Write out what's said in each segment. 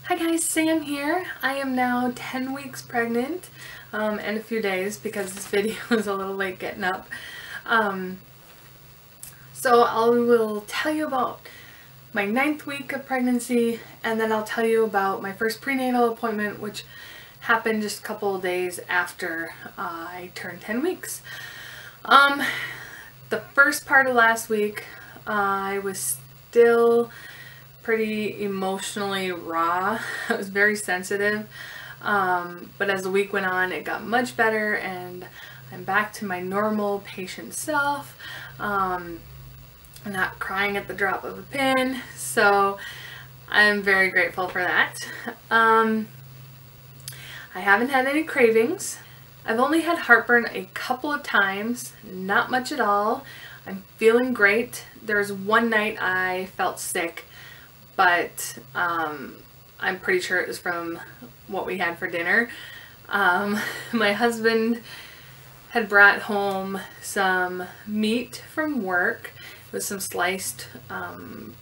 Hi guys, Sam here. I am now 10 weeks pregnant and a few days because this video is a little late getting up. So I will tell you about my 9th week of pregnancy, and then I'll tell you about my first prenatal appointment, which happened just a couple of days after I turned 10 weeks. The first part of last week, I was still pretty emotionally raw. I was very sensitive, but as the week went on, it got much better and I'm back to my normal patient self. I'm not crying at the drop of a pin, so I'm very grateful for that. I haven't had any cravings. I've only had heartburn a couple of times, not much at all. I'm feeling great. There's one night I felt sick, but I'm pretty sure it was from what we had for dinner. My husband had brought home some meat from work. It was some sliced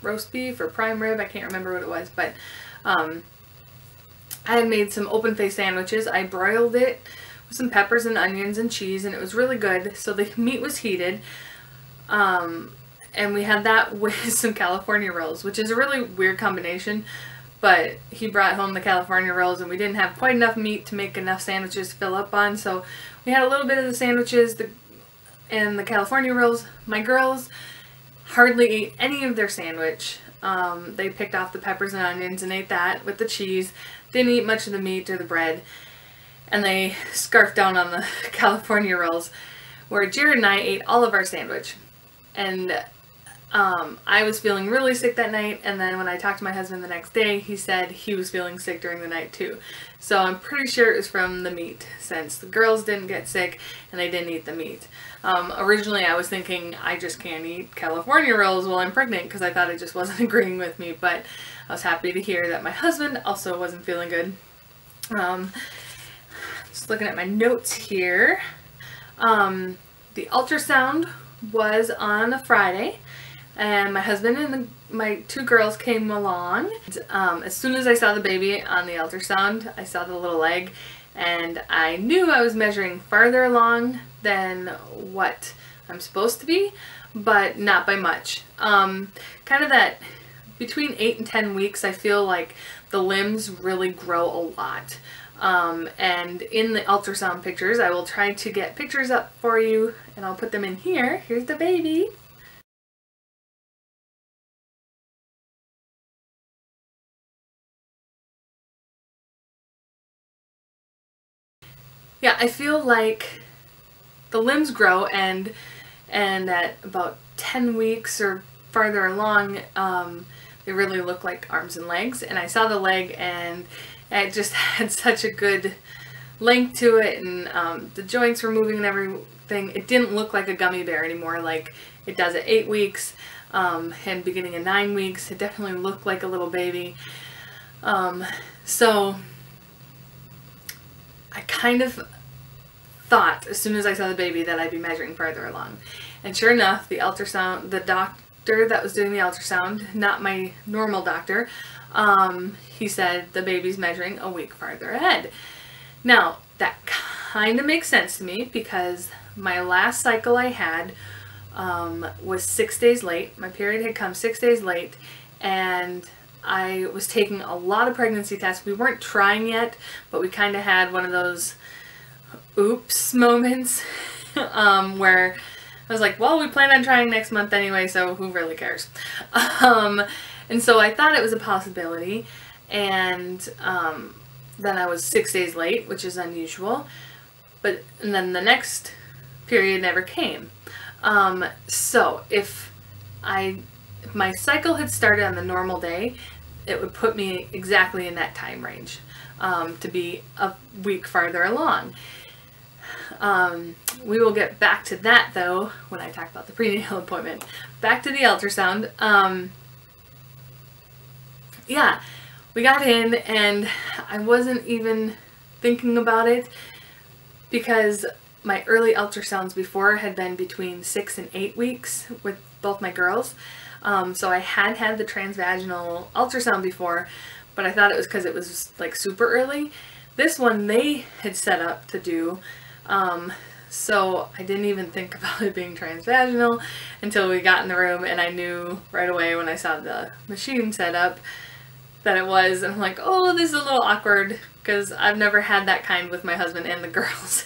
roast beef or prime rib. I can't remember what it was, but I had made some open-faced sandwiches. I broiled it with some peppers and onions and cheese, and it was really good. So the meat was heated. And we had that with some California rolls, which is a really weird combination, but he brought home the California rolls and we didn't have quite enough meat to make enough sandwiches to fill up on, so we had a little bit of the sandwiches and the California rolls. My girls hardly ate any of their sandwich. They picked off the peppers and onions and ate that with the cheese. Didn't eat much of the meat or the bread, and they scarfed down on the California rolls, where Jared and I ate all of our sandwich. And I was feeling really sick that night, and then when I talked to my husband the next day, he said he was feeling sick during the night too. So I'm pretty sure it was from the meat, since the girls didn't get sick and they didn't eat the meat. Originally I was thinking I just can't eat California rolls while I'm pregnant because I thought it just wasn't agreeing with me, but I was happy to hear that my husband also wasn't feeling good. Just looking at my notes here. The ultrasound was on a Friday, and my husband and my 2 girls came along. As soon as I saw the baby on the ultrasound, I saw the little leg, and I knew I was measuring farther along than what I'm supposed to be, but not by much. Kind of that between 8 and 10 weeks, I feel like the limbs really grow a lot. And in the ultrasound pictures, I will try to get pictures up for you, and I'll put them in here. Here's the baby. Yeah, I feel like the limbs grow, and at about 10 weeks or farther along, they really look like arms and legs. And I saw the leg, and it just had such a good length to it, and the joints were moving and everything. It didn't look like a gummy bear anymore like it does at 8 weeks and beginning of 9 weeks. It definitely looked like a little baby. So I kind of thought as soon as I saw the baby that I'd be measuring farther along. And sure enough, the ultrasound, the doctor that was doing the ultrasound, not my normal doctor, he said the baby's measuring a week farther ahead. Now, that kind of makes sense to me because my last cycle I had was 6 days late. My period had come 6 days late, and I was taking a lot of pregnancy tests. We weren't trying yet, but we kind of had one of those oops moments where I was like, well, we plan on trying next month anyway, so who really cares? And so I thought it was a possibility, and then I was 6 days late, which is unusual, and then the next period never came. So if my cycle had started on the normal day, it would put me exactly in that time range to be a week farther along. We will get back to that though when I talk about the prenatal appointment. Back to the ultrasound. Yeah, we got in, and I wasn't even thinking about it because my early ultrasounds before had been between 6 and 8 weeks with both my girls. So I had had the transvaginal ultrasound before, but I thought it was because it was like super early. This one they had set up to do, so I didn't even think about it being transvaginal until we got in the room, and I knew right away when I saw the machine set up that it was, and I'm like, oh, this is a little awkward because I've never had that kind with my husband and the girls.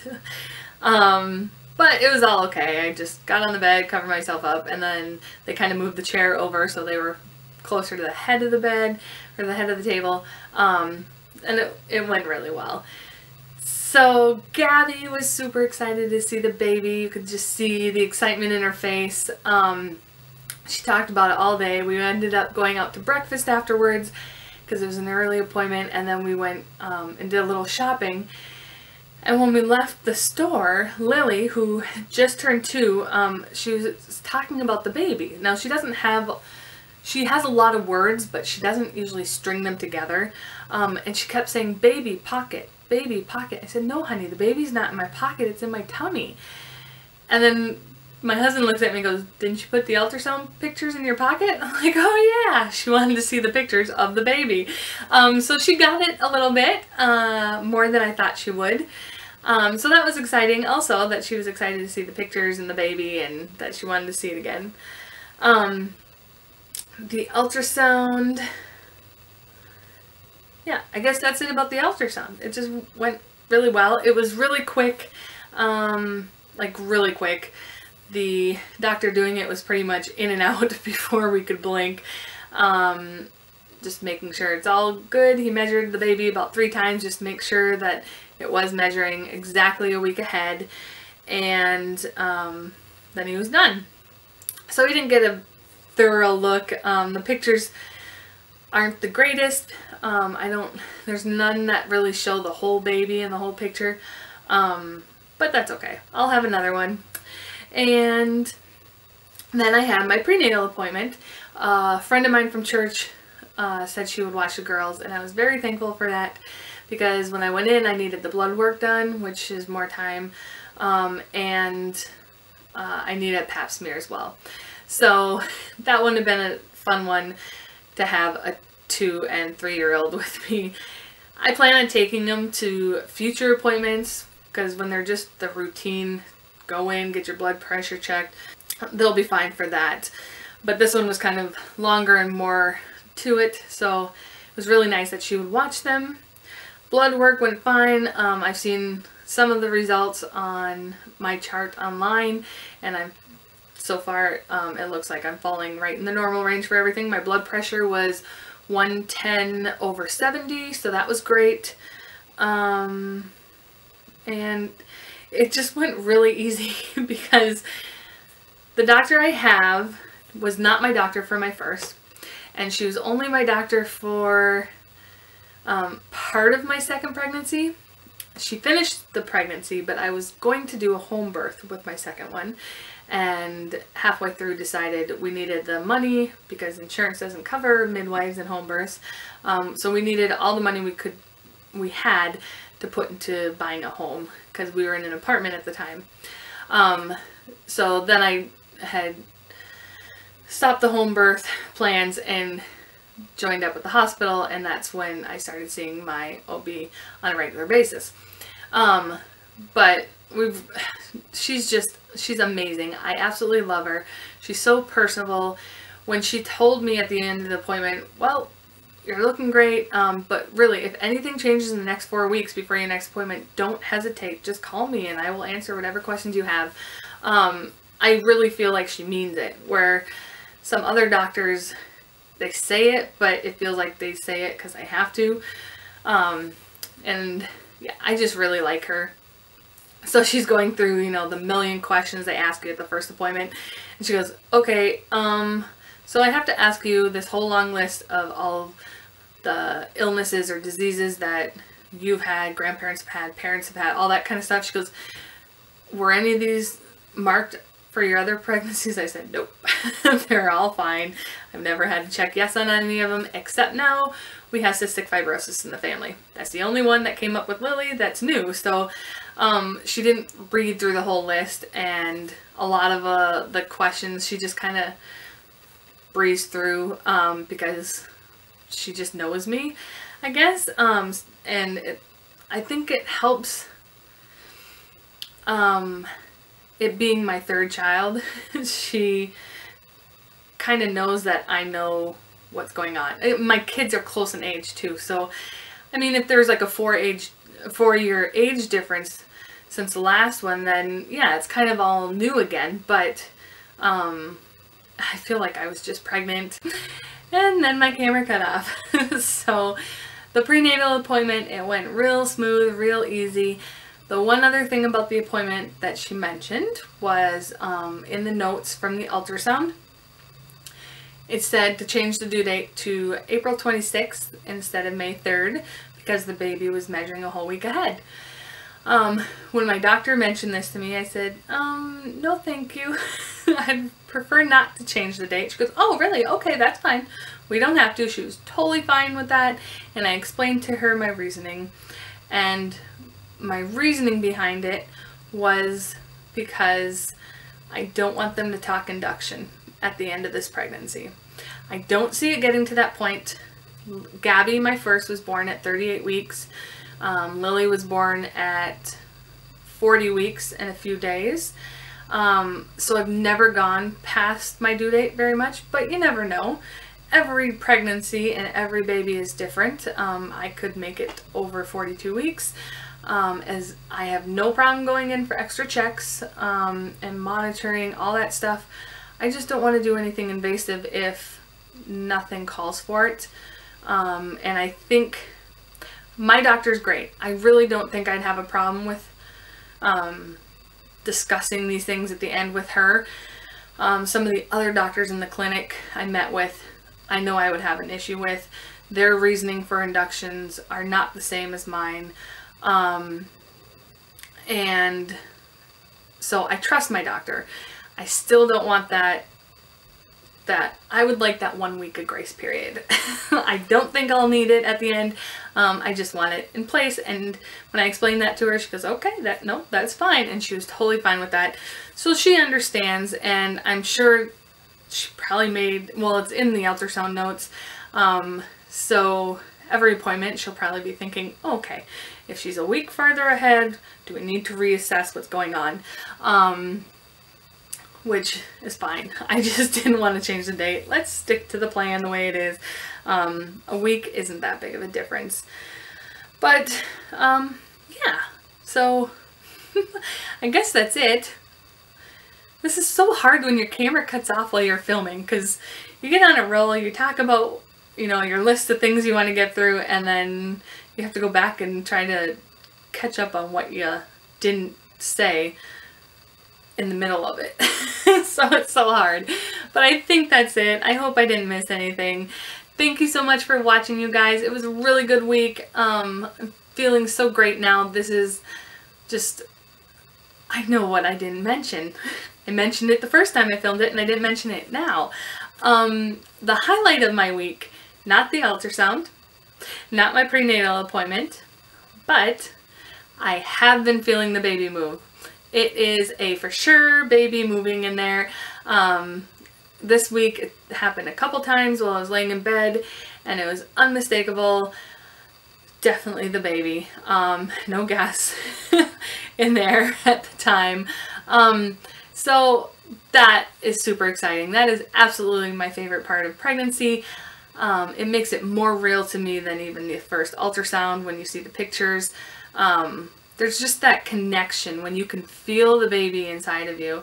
But it was all okay. I just got on the bed, covered myself up, and then they kind of moved the chair over so they were closer to the head of the bed, or the head of the table, and it went really well. So Gabby was super excited to see the baby. You could just see the excitement in her face. She talked about it all day. We ended up going out to breakfast afterwards because it was an early appointment, and then we went and did a little shopping. And when we left the store, Lily, who just turned 2, she was talking about the baby. Now she has a lot of words, but she doesn't usually string them together. And she kept saying, baby pocket, baby pocket. I said, no honey, the baby's not in my pocket, it's in my tummy. And then my husband looks at me and goes, didn't you put the ultrasound pictures in your pocket? I'm like, oh yeah. She wanted to see the pictures of the baby. So she got it a little bit, more than I thought she would. So that was exciting. Also, that she was excited to see the pictures and the baby, and that she wanted to see it again. The ultrasound, yeah, I guess that's it about the ultrasound. It just went really well. It was really quick, like really quick. The doctor doing it was pretty much in and out before we could blink. Just making sure it's all good. He measured the baby about 3 times just to make sure that it was measuring exactly a week ahead, and then he was done. So we didn't get a thorough look. The pictures aren't the greatest. There's none that really show the whole baby in the whole picture, but that's okay. I'll have another one. And then I had my prenatal appointment. A friend of mine from church said she would watch the girls, and I was very thankful for that, because when I went in, I needed the blood work done, which is more time, and I needed a pap smear as well. So that wouldn't have been a fun one to have a 2- and 3-year-old with me. I plan on taking them to future appointments, because when they're just the routine, go in, get your blood pressure checked, they'll be fine for that. But this one was kind of longer and more to it, so it was really nice that she would watch them. Blood work went fine. I've seen some of the results on my chart online, and so far it looks like I'm falling right in the normal range for everything. My blood pressure was 110/70, so that was great. And it just went really easy because the doctor I have was not my doctor for my first, and she was only my doctor for part of my second pregnancy. She finished the pregnancy, but I was going to do a home birth with my second one, and halfway through decided we needed the money because insurance doesn't cover midwives and home births. So we needed all the money we had to put into buying a home, because we were in an apartment at the time. So then I had stopped the home birth plans and joined up with the hospital, and that's when I started seeing my OB on a regular basis. But she's amazing. I absolutely love her. She's so personable. When she told me at the end of the appointment, well, you're looking great, but really, if anything changes in the next 4 weeks before your next appointment, don't hesitate. Just call me and I will answer whatever questions you have. I really feel like she means it, where some other doctors, they say it, but it feels like they say it because they have to. And yeah, I just really like her. So she's going through, you know, the million questions they ask you at the first appointment. And she goes, okay, so I have to ask you this whole long list of all the illnesses or diseases that you've had, grandparents have had, parents have had, all that kind of stuff. She goes, were any of these marked for your other pregnancies? I said, nope. They're all fine. I've never had to check yes on any of them, except now we have cystic fibrosis in the family. That's the only one that came up with Lily that's new. So she didn't read through the whole list, and a lot of the questions she just kind of breezed through because she just knows me, I guess. I think it helps, it being my third child. She kind of knows that I know what's going on. My kids are close in age too, so I mean, if there's like a 4-year age difference since the last one, then yeah, it's kind of all new again. But I feel like I was just pregnant and then my camera cut off. So the prenatal appointment, it went real smooth, real easy. The one other thing about the appointment that she mentioned was in the notes from the ultrasound, it said to change the due date to April 26th instead of May 3rd because the baby was measuring a whole week ahead. When my doctor mentioned this to me, I said, no thank you. I'd prefer not to change the date. She goes, oh really? Okay, that's fine. We don't have to. She was totally fine with that. And I explained to her my reasoning. And my reasoning behind it was because I don't want them to talk induction at the end of this pregnancy. I don't see it getting to that point. Gabby, my first, was born at 38 weeks. Lily was born at 40 weeks and a few days. So I've never gone past my due date very much, but you never know. Every pregnancy and every baby is different. I could make it over 42 weeks, as I have no problem going in for extra checks and monitoring, all that stuff. I just don't want to do anything invasive if nothing calls for it. And I think my doctor's great. I really don't think I'd have a problem with discussing these things at the end with her. Some of the other doctors in the clinic I met with, I know I would have an issue with. Their reasoning for inductions are not the same as mine. And so I trust my doctor. I still don't want that I would like that 1 week of grace period. I don't think I'll need it at the end. I just want it in place. And when I explained that to her, she goes, okay, that's fine. And she was totally fine with that. So she understands, and I'm sure she probably made, well, it's in the ultrasound notes. So every appointment she'll probably be thinking, okay, if she's a week farther ahead, do we need to reassess what's going on? Which is fine. I just didn't want to change the date. Let's stick to the plan the way it is. A week isn't that big of a difference. But, yeah. So, I guess that's it. This is so hard when your camera cuts off while you're filming, because you get on a roll, you talk about, you know, your list of things you want to get through, and then you have to go back and try to catch up on what you didn't say in the middle of it. So it's so hard. But I think that's it. I hope I didn't miss anything. Thank you so much for watching, you guys. It was a really good week. I'm feeling so great now. This is just, I know what I didn't mention. I mentioned it the first time I filmed it, and I didn't mention it now. The highlight of my week, not the ultrasound, not my prenatal appointment, but I have been feeling the baby move. It is a for sure baby moving in there. This week it happened a couple times while I was laying in bed, and it was unmistakable. Definitely the baby. No gas in there at the time. So that is super exciting. That is absolutely my favorite part of pregnancy. It makes it more real to me than even the first ultrasound when you see the pictures. There's just that connection when you can feel the baby inside of you.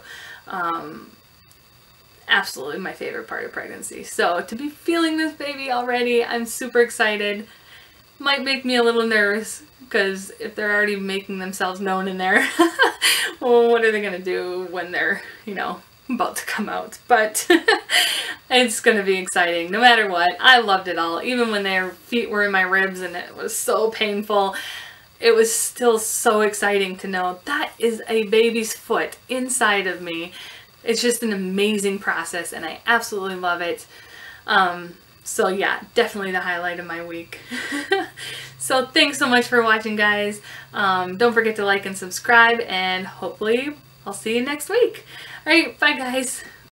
Absolutely my favorite part of pregnancy. So to be feeling this baby already, I'm super excited. Might make me a little nervous, because if they're already making themselves known in there, well, what are they going to do when they're, you know, about to come out? But it's going to be exciting no matter what. I loved it all. Even when their feet were in my ribs and it was so painful, it was still so exciting to know that is a baby's foot inside of me. It's just an amazing process, and I absolutely love it. So yeah, definitely the highlight of my week. So thanks so much for watching, guys. Don't forget to like and subscribe, and hopefully I'll see you next week. All right, bye guys.